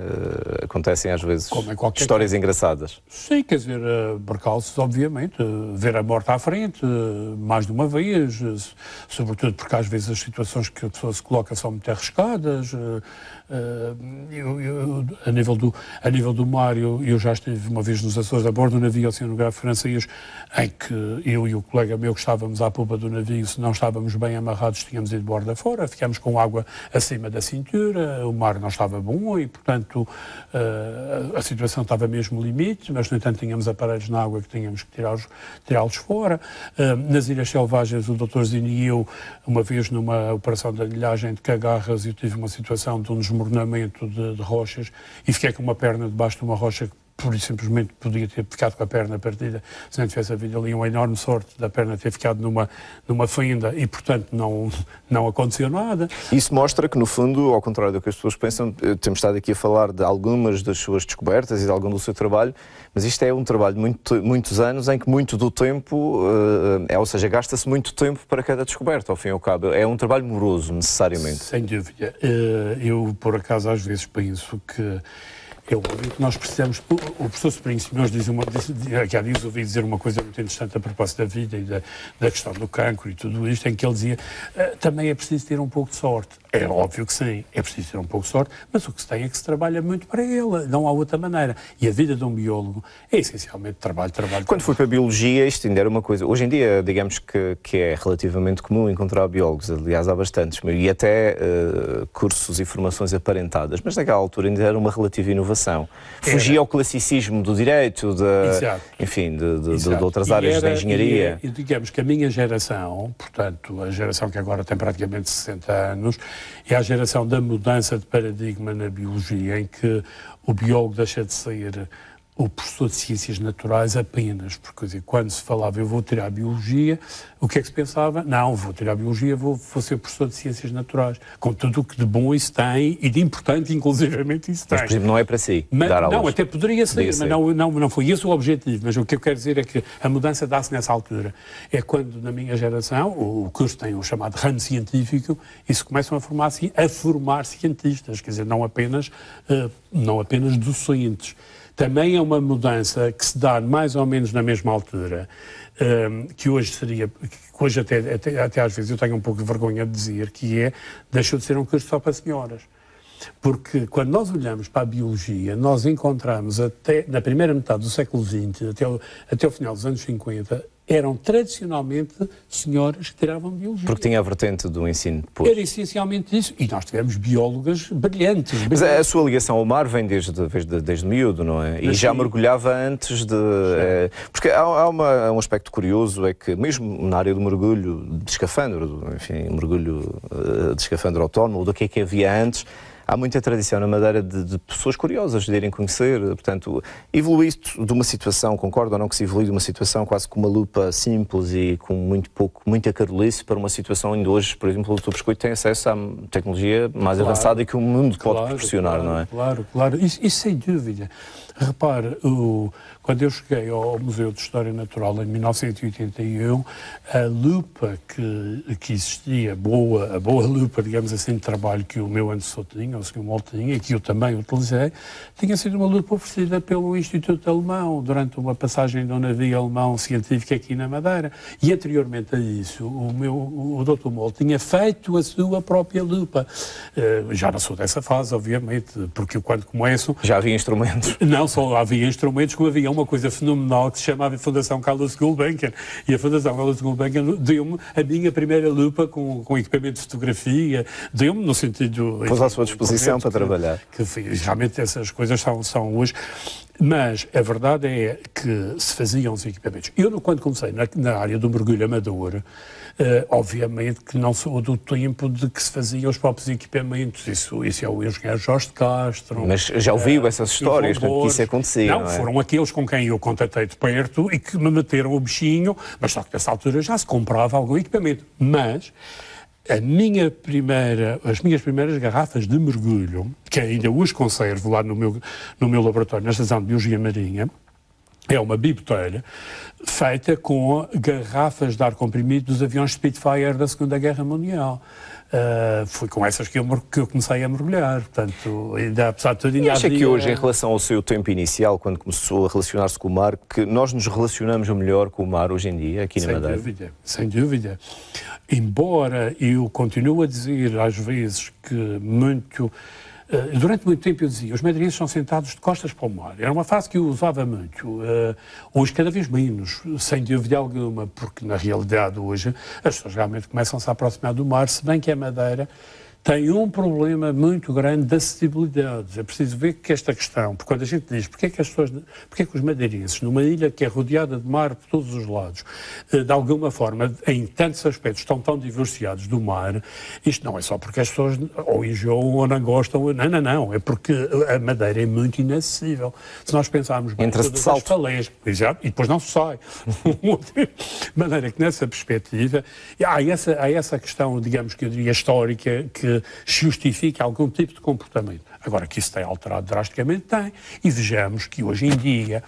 acontecem às vezes histórias engraçadas. Sim, quer dizer, percalços, obviamente, ver a morte à frente, mais de uma vez, sobretudo porque às vezes as situações que a pessoa se coloca são muito arriscadas. A nível do mar, eu já estive uma vez nos Açores a bordo do navio oceanográfico francês, em que eu e o colega meu que estávamos à popa do navio, se não estávamos bem amarrados, tínhamos ido de bordo afora, ficámos com água acima da cintura, o mar não estava bom e, portanto, a situação estava mesmo limite, mas, no entanto, tínhamos aparelhos na água que tínhamos que tirá-los fora. Nas Ilhas Selvagens, o Dr. Zini e eu, uma vez numa operação de anilhagem de cagarras, eu tive uma situação de um desmoronamento de rochas e fiquei com uma perna debaixo de uma rocha que pura e simplesmente podia ter ficado com a perna partida se não tivesse havido ali uma enorme sorte da perna ter ficado numa fenda e, portanto, não aconteceu nada. Isso mostra que, no fundo, ao contrário do que as pessoas pensam, temos estado aqui a falar de algumas das suas descobertas e de algum do seu trabalho, mas isto é um trabalho de muitos anos em que muito do tempo, ou seja, gasta-se muito tempo para cada descoberta, ao fim e ao cabo. É um trabalho moroso, necessariamente. Sem dúvida. Eu, por acaso, às vezes penso que nós precisamos... O professor Sobrinho nos ouvi dizer uma coisa muito interessante a propósito da vida e da questão do cancro e tudo isto, em que ele dizia também é preciso ter um pouco de sorte. É óbvio que sim, é preciso ter um pouco de sorte, mas o que se tem é que se trabalha muito para ele, não há outra maneira. E a vida de um biólogo é essencialmente trabalho. Quando fui para a biologia, isto ainda era uma coisa... Hoje em dia, digamos que é relativamente comum encontrar biólogos, aliás, há bastantes, e até cursos e formações aparentadas, mas naquela altura ainda era uma relativa inovação. Fugia ao classicismo do direito, de outras áreas da engenharia. E digamos que a minha geração, portanto, a geração que agora tem praticamente 60 anos, é a geração da mudança de paradigma na biologia, em que o biólogo deixa de ser o professor de Ciências Naturais apenas, porque dizer, quando se falava eu vou tirar Biologia, o que é que se pensava? Não, vou tirar Biologia, vou ser professor de Ciências Naturais, com tudo o que de bom isso tem e de importante, inclusivamente, isso tem. Mas, por exemplo, não é para si dar aulas. Não, até poderia ser, mas não foi esse o objetivo. Mas o que eu quero dizer é que a mudança dá-se nessa altura. É quando, na minha geração, o curso tem o chamado ramo científico e se começam a formar cientistas, quer dizer, não apenas docentes. Também é uma mudança que se dá mais ou menos na mesma altura, que hoje até às vezes eu tenho um pouco de vergonha de dizer, que deixou de ser um curso só para senhoras. Porque quando nós olhamos para a Biologia, nós encontramos até na primeira metade do século XX, até o final dos anos 50, eram tradicionalmente senhoras que tiravam Biologia. Porque tinha a vertente do ensino depois. Era essencialmente isso. E nós tivemos biólogas brilhantes. Mas a sua ligação ao mar vem desde miúdo, não é? E já mergulhava antes de... porque há um aspecto curioso, é que mesmo na área do mergulho de escafandro, enfim, mergulho de escafandro autónomo, do que havia antes... Há muita tradição na Madeira de pessoas curiosas de irem conhecer, portanto, evoluiu isto de uma situação, concordo ou não que se evoluiu de uma situação quase com uma lupa simples e com muita carolice para uma situação onde hoje, por exemplo, o Dr. Biscoito tem acesso à tecnologia mais avançada e que o mundo pode proporcionar, não é? Claro. Isso sem dúvida. Repare, quando eu cheguei ao Museu de História Natural em 1981, a lupa que existia, a boa lupa, digamos assim, de trabalho que o meu antecessor tinha, o Sr. Mol tinha, e que eu também utilizei, tinha sido uma lupa oferecida pelo Instituto Alemão, durante uma passagem de um navio alemão científico aqui na Madeira. E anteriormente a isso, o Dr. Mol tinha feito a sua própria lupa. Já não sou dessa fase, obviamente, porque eu quando começo... Já havia instrumentos? Não só havia instrumentos, como havia uma coisa fenomenal que se chamava Fundação Carlos Gulbenkian. E a Fundação Carlos Gulbenkian deu-me a minha primeira lupa com equipamento de fotografia, deu-me no sentido... Pôs à sua disposição para trabalhar. Que realmente essas coisas são hoje... Mas a verdade é que se faziam os equipamentos. Eu, quando comecei na área do mergulho amador, obviamente que não sou do tempo de que se faziam os próprios equipamentos. Isso é o engenheiro Jorge de Castro. Mas já ouviu essas histórias, que isso acontecia, não é? Foram aqueles com quem eu contatei de perto e que me meteram o bichinho, mas só que nessa altura já se comprava algum equipamento. Mas... as minhas primeiras garrafas de mergulho, que ainda hoje conservo lá no meu laboratório, na Estação de Biologia Marinha, é uma bibotelha feita com garrafas de ar comprimido dos aviões Spitfire da Segunda Guerra Mundial. Foi com essas que eu comecei a mergulhar, portanto, ainda, apesar de tudo... E acha que hoje, em relação ao seu tempo inicial, quando começou a relacionar-se com o mar, que nós nos relacionamos melhor com o mar hoje em dia, aqui na Madeira? Sem dúvida. Embora eu continue a dizer, às vezes, que durante muito tempo eu dizia, os madeirenses são sentados de costas para o mar. Era uma frase que eu usava muito. Hoje cada vez menos, sem dúvida alguma, porque na realidade hoje as pessoas realmente começam-se a aproximar do mar, se bem que a Madeira tem um problema muito grande de acessibilidade. É preciso ver que esta questão, porque quando a gente diz porque é que os madeirenses, numa ilha que é rodeada de mar por todos os lados, de alguma forma, em tantos aspectos, estão tão divorciados do mar, isto não é só porque as pessoas ou enjoam ou não gostam, não, é porque a Madeira é muito inacessível. Se nós pensarmos bem, todas as falésias, e depois não se sai. De maneira que nessa perspectiva, há essa questão, digamos que eu diria histórica, que justifica algum tipo de comportamento. Agora, que isso tem alterado drasticamente, tem. E vejamos que hoje em dia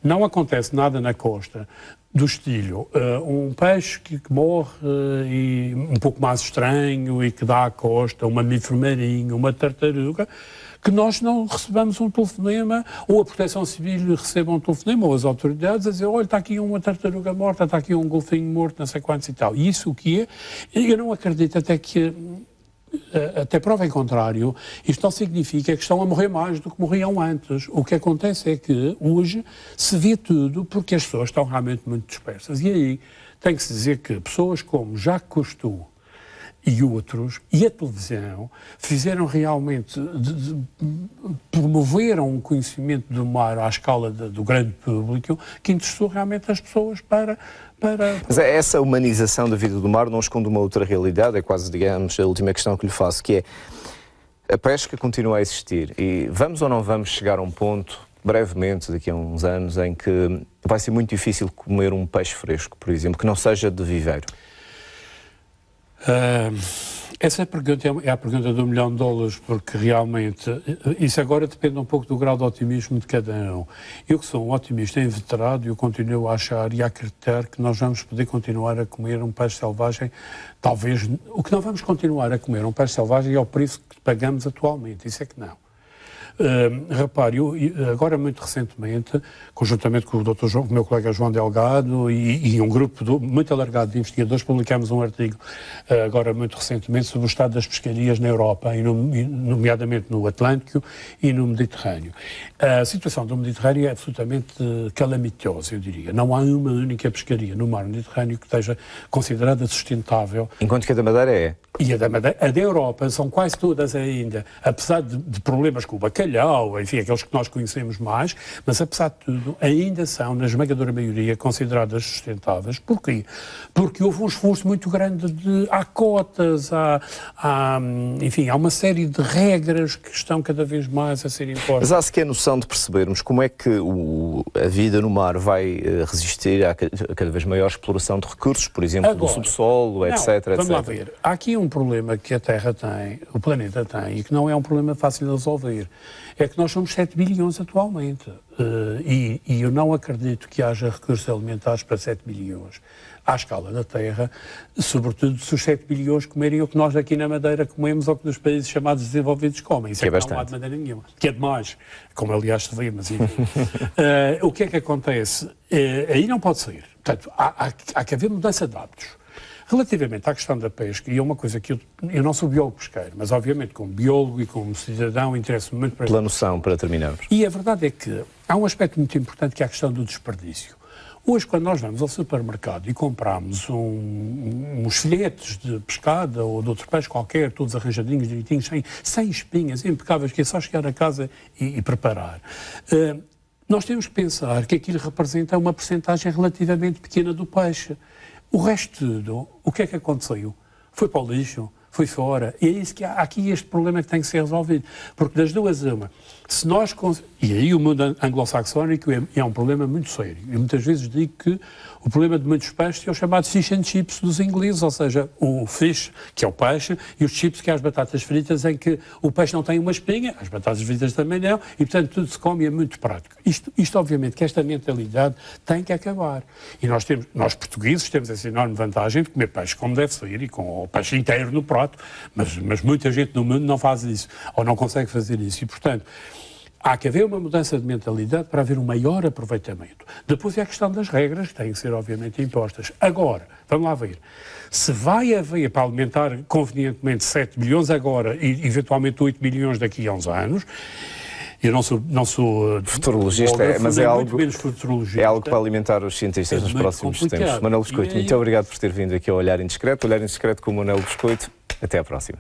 não acontece nada na costa do estilo um peixe que morre e um pouco mais estranho e que dá à costa, um mamífero marinho, uma tartaruga, que nós não recebamos um telefonema, ou a Proteção Civil receba um telefonema, ou as autoridades a dizer, olha, está aqui uma tartaruga morta, está aqui um golfinho morto, não sei quantos e tal. E isso o que é? Eu não acredito até prova em contrário, isto não significa que estão a morrer mais do que morriam antes. O que acontece é que hoje se vê tudo porque as pessoas estão realmente muito dispersas. E aí tem que se dizer que pessoas como Jacques Cousteau e outros, e a televisão, fizeram realmente, promoveram um conhecimento do mar à escala do grande público, que interessou realmente as pessoas para... Mas essa humanização da vida do mar não esconde uma outra realidade, é quase, digamos, a última questão que lhe faço, que é a pesca continua a existir e vamos ou não vamos chegar a um ponto brevemente, daqui a uns anos, em que vai ser muito difícil comer um peixe fresco, por exemplo, que não seja de viveiro? Essa pergunta é a pergunta do $1 milhão, porque realmente isso agora depende um pouco do grau de otimismo de cada um. Eu que sou um otimista inveterado, eu continuo a achar e a acreditar que nós vamos poder continuar a comer um peixe selvagem, talvez, o que não vamos continuar a comer um peixe selvagem é o preço que pagamos atualmente, isso é que não. Repare, eu agora muito recentemente, conjuntamente com o Dr. João, com o meu colega João Delgado e um grupo muito alargado de investigadores, publicamos um artigo agora muito recentemente sobre o estado das pescarias na Europa, nomeadamente no Atlântico e no Mediterrâneo. A situação do Mediterrâneo é absolutamente calamitosa, eu diria. Não há uma única pescaria no mar Mediterrâneo que esteja considerada sustentável. Enquanto que a da Madeira é. E a da Europa são quase todas ainda, apesar de problemas com o bacalhau, enfim, aqueles que nós conhecemos mais, mas apesar de tudo, ainda são, na esmagadora maioria, consideradas sustentáveis. Porquê? Porque houve um esforço muito grande há cotas, enfim, há uma série de regras que estão cada vez mais a ser impostas. Mas há sequer noção de percebermos como é que a vida no mar vai resistir à cada vez maior exploração de recursos, por exemplo, agora, do subsolo, etc. Vamos lá ver. Há aqui um problema que a Terra tem, o planeta tem, e que não é um problema fácil de resolver. É que nós somos 7 bilhões atualmente. E eu não acredito que haja recursos alimentares para 7 bilhões. À escala da Terra, sobretudo se os 7 bilhões comerem o que nós aqui na Madeira comemos ou que nos países chamados desenvolvidos comem. Isso que é que não há de maneira nenhuma. Que é demais, como aliás se vê, mas enfim. O que é que acontece? Aí não pode sair. Portanto, há que haver mudança de hábitos. Relativamente à questão da pesca, e é uma coisa que eu não sou biólogo pesqueiro, mas obviamente como biólogo e como cidadão interesso-me muito para... Pela noção, para terminarmos. E a verdade é que há um aspecto muito importante que é a questão do desperdício. Hoje, quando nós vamos ao supermercado e compramos uns filetes de pescada ou de outro peixe qualquer, todos arranjadinhos, direitinhos, sem espinhas, impecáveis, que é só chegar a casa e preparar, nós temos que pensar que aquilo representa uma percentagem relativamente pequena do peixe. O resto tudo, o que é que aconteceu? Foi para o lixo, foi fora. E é isso que há aqui este problema que tem que ser resolvido. Porque das duas uma, se nós... E aí o mundo anglo-saxónico é um problema muito sério. Eu muitas vezes digo que o problema de muitos peixes é o chamado fish and chips dos ingleses, ou seja, o fish, que é o peixe, e os chips, que é as batatas fritas, em que o peixe não tem uma espinha, as batatas fritas também não, e portanto tudo se come e é muito prático. Isto obviamente, que esta mentalidade tem que acabar. E nós portugueses temos essa enorme vantagem de comer peixe como deve ser, e com o peixe inteiro no prato, mas muita gente no mundo não faz isso, ou não consegue fazer isso, e portanto... Há que haver uma mudança de mentalidade para haver um maior aproveitamento. Depois é a questão das regras, que têm que ser obviamente impostas. Agora, vamos lá ver, se vai haver para alimentar convenientemente 7 bilhões agora e eventualmente 8 bilhões daqui a uns anos, eu não sou futurologista, mas é algo para alimentar os cientistas nos próximos tempos. Manuel Biscoito, muito obrigado por ter vindo aqui ao Olhar Indiscreto. Olhar Indiscreto com o Manuel Biscoito. Até à próxima.